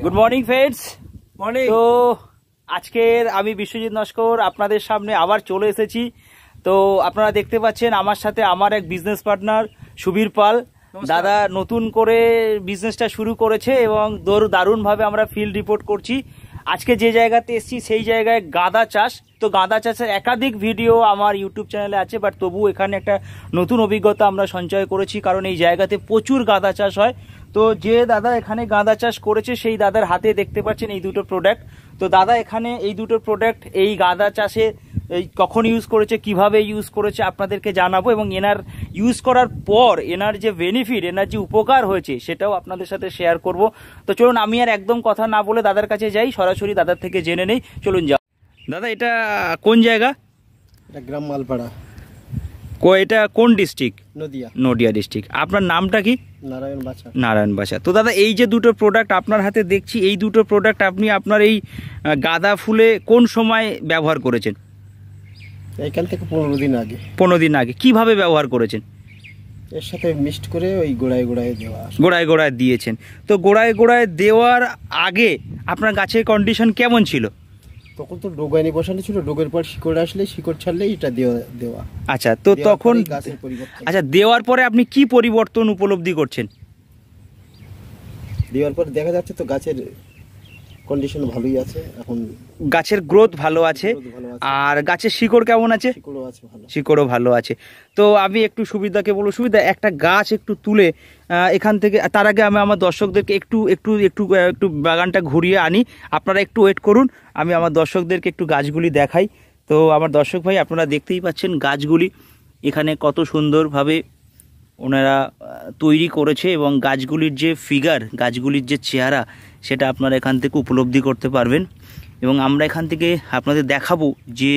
Good morning friends. Morning. তো আজকের আমি বিশ্বজিৎ নস্কর আপনাদের সামনে আবার চলে এসেছি। তো আপনারা দেখতে পাচ্ছেন আমার সাথে আমার এক বিজনেস পার্টনার সুবীর পাল। দাদা নতুন করে বিজনেসটা শুরু করেছে এবং দারুণভাবে আমরা ফিল্ড রিপোর্ট করছি। আজকে যে জায়গাতে এসেছি সেই জায়গায় গাঁদা চাষ। তো গাঁদা চাষের একাধিক ভিডিও আমার ইউটিউব চ্যানেলে আছে, বাট তবু এখানে একটা নতুন অভিজ্ঞতা আমরা সঞ্চয় করেছি, কারণ এই জায়গাতে প্রচুর গাঁদা চাষ হয়। তো যে দাদা এখানে গাঁদা চাষ করেছে সেই দাদার হাতে দেখতে পাচ্ছেন এই দুটো প্রোডাক্ট। তো দাদা এখানে এই দুটো প্রোডাক্ট এই গাঁদা চাষে কখন ইউজ করেছে, কিভাবে ইউজ করেছে আপনাদেরকে জানাবো, এবং এনার ইউজ করার পর এনার যে বেনিফিট, এনার যে উপকার হয়েছে সেটাও আপনাদের সাথে শেয়ার করব। তো চলুন আমি আর একদম কথা না বলে দাদার কাছে যাই, সরাসরি দাদার থেকে জেনে নেই। চলুন যাও। দাদা এটা কোন জায়গা? এটা গ্রাম মালপাড়া। এটা কোন ডিস্ট্রিক্ট? নদিয়া। নদিয়া ডিস্ট্রিক্ট। আপনার নামটা কি? নারায়ণ বাছা। নারায়ণ বাছা। তো দাদা এই যে দুটো প্রোডাক্ট আপনার হাতে দেখছি, এই দুটো প্রোডাক্ট আপনি আপনার এই গাঁদা ফুলে কোন সময় ব্যবহার করেছেন? এখান থেকে 15 দিন আগে। 15 দিন আগে। কিভাবে ব্যবহার করেছেন? এর সাথে মিক্সড করে ওই গোড়ায় গোড়ায় দেওয়া। গোড়ায় গোড়ায় দিয়েছেন। তো গোড়ায় গোড়ায় দেওয়ার আগে আপনার গাছের কন্ডিশন কেমন ছিল? তখন তো ডোগানি বসানো ছিল, ডোগের পর শিকড় আসলে শিকড় ছাড়লে এটা দেওয়া। আচ্ছা, তো তখন আচ্ছা দেওয়ার পরে আপনি কি পরিবর্তন উপলব্ধি করছেন? দেওয়ার পর দেখা যাচ্ছে তো গাছের কন্ডিশন ভালোই আছে, এখন গাছের গ্রোথ ভালো আছে। আর গাছের শিকড় কেমন আছে? শিকড়ও ভালো আছে। তো আমি একটু সুবিধাকে বলবো, সুবিধা একটা গাছ একটু তুলে এখান থেকে, তার আগে আমি আমার দর্শকদেরকে একটু একটু একটু একটু বাগানটা ঘুরিয়ে আনি। আপনারা একটু ওয়েট করুন, আমি আমার দর্শকদেরকে একটু গাছগুলি দেখাই। তো আমার দর্শক ভাই আপনারা দেখতেই পাচ্ছেন গাছগুলি এখানে কত সুন্দরভাবে ওনারা তৈরি করেছে, এবং গাছগুলির যে ফিগার, গাছগুলির যে চেহারা, সেটা আপনারা এখান থেকে উপলব্ধি করতে পারবেন। এবং আমরা এখান থেকে আপনাদের দেখাবো যে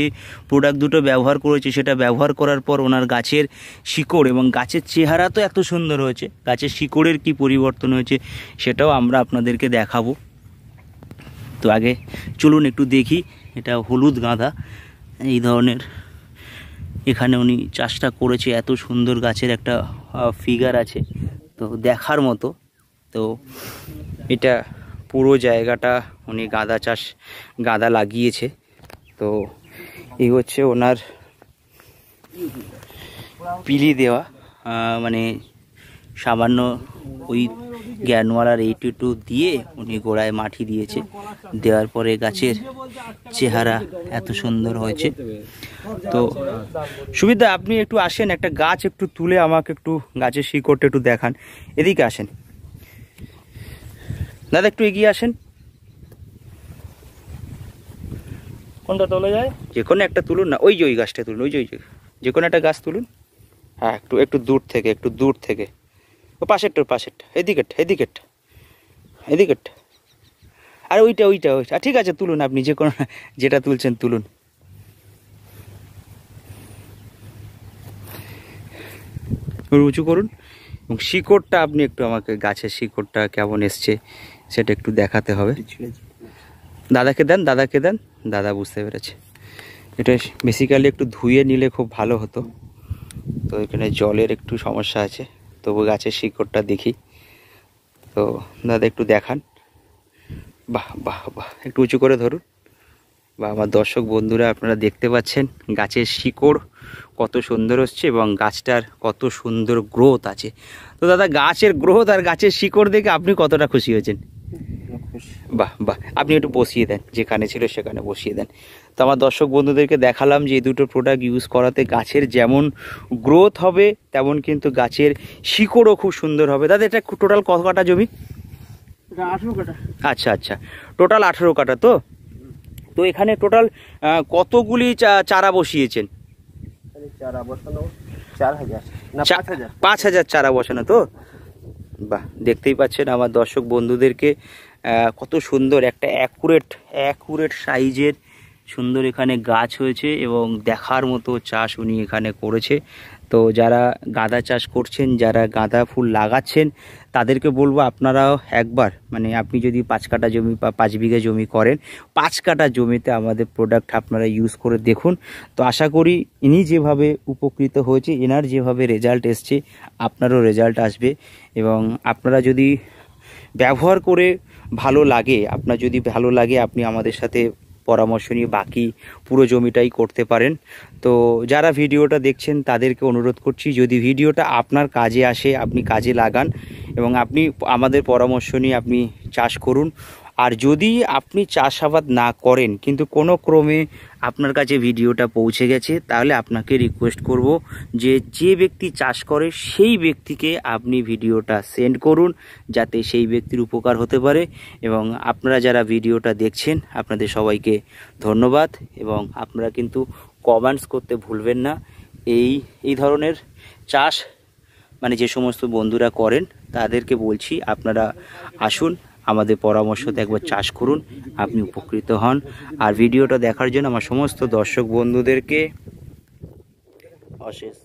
প্রোডাক্ট দুটো ব্যবহার করেছে, সেটা ব্যবহার করার পর ওনার গাছের শিকড় এবং গাছের চেহারা তো এত সুন্দর হয়েছে, গাছের শিকড়ের কি পরিবর্তন হয়েছে সেটাও আমরা আপনাদেরকে দেখাবো। তো আগে চলুন একটু দেখি। এটা হলুদ গাঁদা, এই ধরনের এখানে উনি চাষটা করেছে। এত সুন্দর গাছের একটা ফিগার আছে, তো দেখার মতো। তো এটা পুরো জায়গাটা উনি গাঁদা লাগিয়েছে। তো এই হচ্ছে ওনার পিলি দেওয়া, মানে সামান্য ওই জ্ঞানওয়ালার 82 দিয়ে উনি গোড়ায় মাটি দিয়েছে। দেওয়ার পরে গাছের চেহারা এত সুন্দর হয়েছে। তো সুবিধা আপনি একটু আসেন, একটা গাছ একটু তুলে আমাকে একটু গাছের শিকড়টা একটু দেখান। এদিকে আসেন দাদা, একটু এগিয়ে আসেন। কোনটা তোলা যায়? যে কোনো একটা তুলুন না, ওই যে ওই গাছটা তুলুন, ওই যে কোনো একটা গাছ তুলুন। হ্যাঁ, একটু দূর থেকে ও পাশেরটা এদিকেরটা আর ওইটা ঠিক আছে, তুলুন আপনি যে কোনো যেটা তুলছেন তুলুন। উঁচু করুন এবং শিকড়টা আপনি একটু আমাকে, গাছের শিকড়টা কেমন এসছে সেটা একটু দেখাতে হবে। দাদাকে দেন, দাদা বুঝতে পেরেছে। এটা বেসিক্যালি একটু ধুয়ে নিলে খুব ভালো হতো। তো এখানে জলের একটু সমস্যা আছে, তবু গাছের শিকড়টা দেখি। তো দাদা একটু দেখান। বাহ, একটু উঁচু করে ধরুন। বা আমার দর্শক বন্ধুরা আপনারা দেখতে পাচ্ছেন গাছের শিকড় কত সুন্দর হচ্ছে এবং গাছটার কত সুন্দর গ্রোথ আছে। তো দাদা গাছের গ্রোথ আর গাছের শিকড় দেখে আপনি কতটা খুশি হয়েছেন? বাহ, আপনি একটু বসিয়ে দেন, যেখানে ছিল সেখানে বসিয়ে দেন। তো আমার দর্শক বন্ধুদেরকে দেখালাম যে এই দুটো প্রোডাক্ট ইউজ করাতে গাছের যেমন গ্রোথ হবে, তেমন কিন্তু গাছের শিকড়ও খুব সুন্দর হবে। দাদা এটা টোটাল কত কাটা জমি? 18 কাটা। আচ্ছা, টোটাল 18 কাটা। তো এখানে টোটাল কতগুলি চারা বসিয়েছেন? চারা বসানো 4000 না 5000 চারা বসানো। তো বাহ, দেখতেই পাচ্ছেন আমার দর্শক বন্ধুদেরকে কত সুন্দর একটা অ্যাকুরেট সাইজের সুন্দর এখানে গাছ হয়েছে এবং দেখার মতো চাষ উনি এখানে করেছে। তো যারা গাঁদা চাষ করছেন, যারা গাঁদা ফুল লাগাচ্ছেন, তাদেরকে বলবো আপনারাও একবার, মানে আপনি যদি 5 কাঠা জমি বা 5 বিঘা জমি করেন, 5 কাঠা জমিতে আমাদের প্রোডাক্ট আপনারা ইউজ করে দেখুন। তো আশা করি ইনি যেভাবে উপকৃত হয়েছে, এনার যেভাবে রেজাল্ট এসছে, আপনারও রেজাল্ট আসবে। এবং আপনারা যদি ব্যবহার করে ভালো লাগে, আপনার যদি ভালো লাগে আপনি আমাদের সাথে পরামর্শ নিয়ে বাকি পুরো জমিটাই করতে পারেন। তো যারা ভিডিওটা দেখছেন তাদেরকে অনুরোধ করছি, যদি ভিডিওটা আপনার কাজে আসে আপনি কাজে লাগান এবং আপনি আমাদের পরামর্শ নিয়ে আপনি চাষ করুন। আর যদি আপনি চাষাবাদ না করেন কিন্তু কোনো ক্রমে আপনার কাছে ভিডিওটা পৌঁছে গেছে, তাহলে আপনাকে রিকোয়েস্ট করব যে ব্যক্তি চাষ করে সেই ব্যক্তিকে আপনি ভিডিওটা সেন্ড করুন, যাতে সেই ব্যক্তির উপকার হতে পারে। এবং আপনারা যারা ভিডিওটা দেখছেন আপনাদের সবাইকে ধন্যবাদ, এবং আপনারা কিন্তু কমেন্টস করতে ভুলবেন না। এই ধরনের চাষ মানে যে সমস্ত বন্ধুরা করেন তাদেরকে বলছি আপনারা আসুন, আমাদের পরামর্শতে একবার চাষ করুন, আপনি উপকৃত হন। আর ভিডিওটা দেখার জন্য আমার সমস্ত দর্শক বন্ধুদেরকে অশেষ